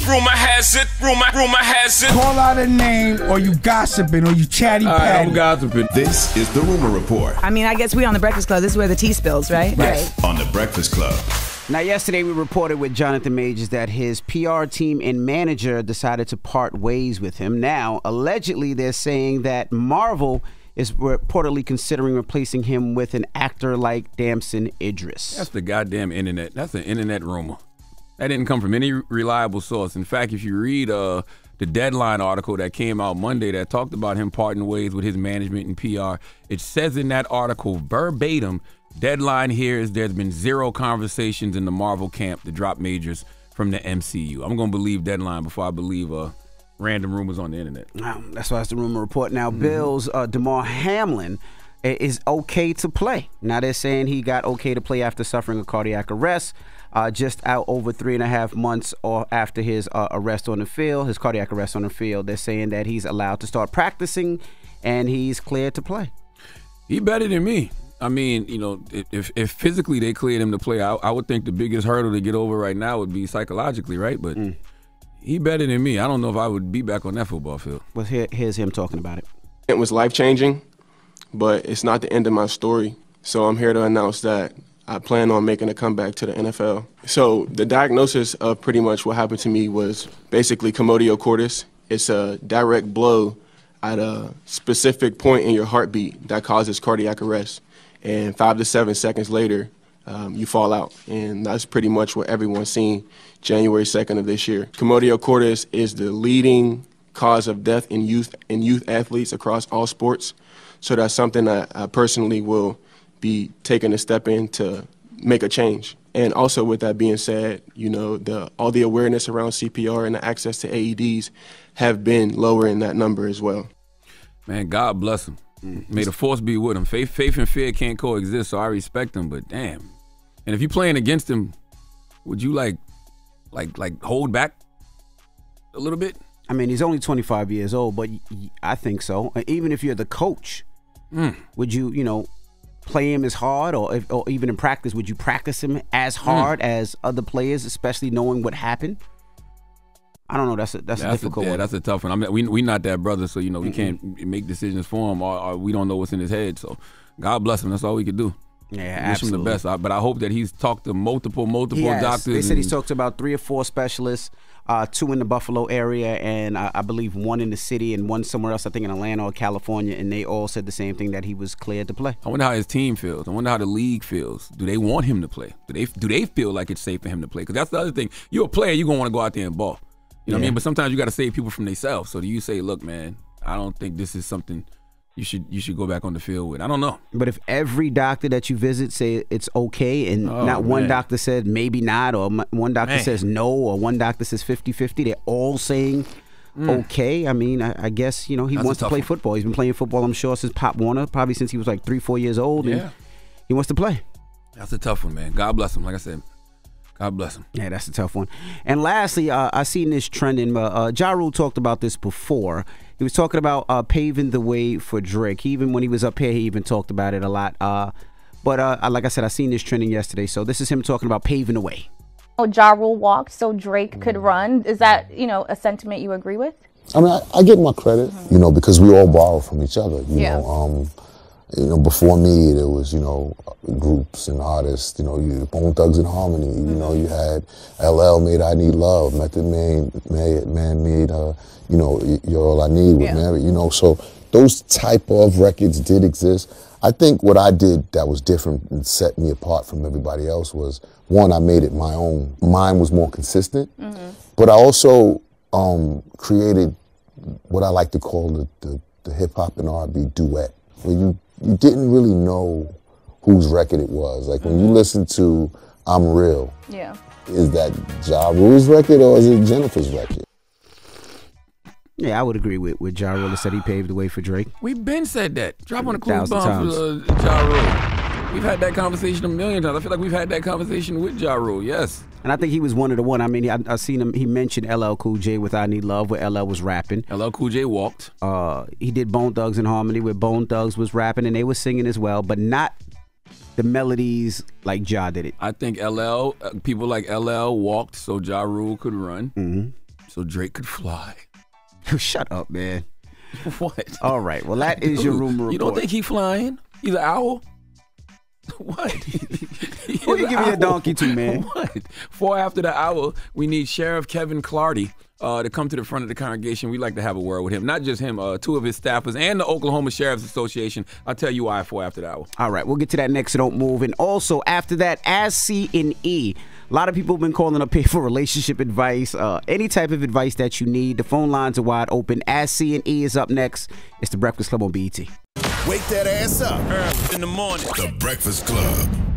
Rumor has it. Call out a name, or you gossiping, or you chatty patty. I'm gossiping. This is the Rumor Report. I mean, I guess we on the Breakfast Club. This is where the tea spills, right? Right. On the Breakfast Club. Now, yesterday we reported with Jonathan Majors that his PR team and manager decided to part ways with him. Now, allegedly, they're saying that Marvel is reportedly considering replacing him with an actor like Damson Idris. That's the goddamn internet. That's an internet rumor. That didn't come from any reliable source. In fact, if you read the Deadline article that came out Monday that talked about him parting ways with his management and PR, it says in that article verbatim, Deadline here is there's been zero conversations in the Marvel camp to drop Majors from the MCU. I'm going to believe Deadline before I believe random rumors on the internet. That's why it's the Rumor Report. Now, Bills' Damar Hamlin is okay to play. Now, they're saying he got okay to play after suffering a cardiac arrest, just out over 3.5 months or after his arrest on the field, his cardiac arrest on the field. They're saying that he's allowed to start practicing and he's cleared to play. He better than me. I mean, you know, if physically they cleared him to play, I would think the biggest hurdle to get over right now would be psychologically, right? But he better than me. I don't know if I would be back on that football field. Well, here's him talking about it. It was life-changing, but it's not the end of my story. So I'm here to announce that I plan on making a comeback to the NFL. So the diagnosis of pretty much what happened to me was basically commotio cordis. It's a direct blow at a specific point in your heartbeat that causes cardiac arrest. And 5 to 7 seconds later, you fall out. And that's pretty much what everyone's seen January 2nd of this year. Commotio cordis is the leading cause of death in youth athletes across all sports. So that's something that I personally will be taking a step in to make a change. And also with that being said, you know, all the awareness around CPR and the access to AEDs have been lowering that number as well. Man, God bless him. May the force be with him. Faith and fear can't coexist, so I respect him, but damn. And if you're playing against him, would you like hold back a little bit? I mean, he's only 25 years old, but I think so. Even if you're the coach, would you, play him as hard, or even in practice, would you practice him as hard as other players, especially knowing what happened? I don't know. That's a difficult one. That's a tough one. I mean, we not that brother, so we can't make decisions for him, or we don't know what's in his head. So, God bless him. That's all we could do. Yeah, wish him the best. But I hope that he's talked to multiple doctors. They said he's talked to about 3 or 4 specialists, 2 in the Buffalo area, and I believe 1 in the city and 1 somewhere else, I think in Atlanta or California, and they all said the same thing, that he was cleared to play. I wonder how his team feels. I wonder how the league feels. Do they want him to play? Do they feel like it's safe for him to play? Because that's the other thing. You're a player, you're going to want to go out there and ball. You know what I mean? But sometimes you got to save people from themselves. So do you say, look, man, I don't think this is something you should go back on the field with? I don't know. But if every doctor that you visit say it's okay, and one doctor said maybe not, or one doctor says no, or one doctor says 50-50, they're all saying okay. I mean, I guess, he wants to play football. He's been playing football, I'm sure, since Pop Warner, probably since he was like 3-4 years old. And he wants to play. That's a tough one, man. God bless him. Like I said, God bless him. Yeah, that's a tough one. And lastly, I seen this trending. Ja Rule talked about this before. He was talking about paving the way for Drake. Even when he was up here, he even talked about it a lot. But like I said, I seen this trending yesterday. So this is him talking about paving the way. Ja Rule walked so Drake could run. Is that, a sentiment you agree with? I mean, I give my credit, because we all borrow from each other. Before me, there was, groups and artists, Bone Thugs and Harmony, you had LL made I Need Love, Method Man made, You're All I Need with Mary, so those type of records did exist. I think what I did that was different and set me apart from everybody else was, one, I made it my own. Mine was more consistent, but I also created what I like to call the hip-hop and R&B duet, where you didn't really know whose record it was. Like when you listen to I'm Real, is that Ja Rule's record or is it Jennifer's record? Yeah, I would agree with Ja Rule that said he paved the way for Drake. We've been said that. Drop on the cool bomb for Ja Rule. We've had that conversation a million times. I feel like we've had that conversation with Ja Rule, yes. And I think he was one of the one. I mean, I seen him. He mentioned LL Cool J with I Need Love, where LL was rapping. LL Cool J walked. He did Bone Thugs and Harmony, where Bone Thugs was rapping, and they were singing as well, but not the melodies like Ja did it. I think people like LL walked so Ja Rule could run. so Drake could fly. Shut up, man. What? All right. Well, that is your rumor report. You don't think he flying? He's an owl? What? Who you giving your donkey to, man? What? 4 after the hour, we need Sheriff Kevin Clardy to come to the front of the congregation. We'd like to have a word with him. Not just him, 2 of his staffers and the Oklahoma Sheriff's Association. I'll tell you why at 4 after the hour. All right. We'll get to that next, so don't move. And also, after that, as C&E, a lot of people have been calling up here for relationship advice, any type of advice that you need. The phone lines are wide open. As C&E is up next. It's The Breakfast Club on BET. Wake that ass up. In the morning. The Breakfast Club.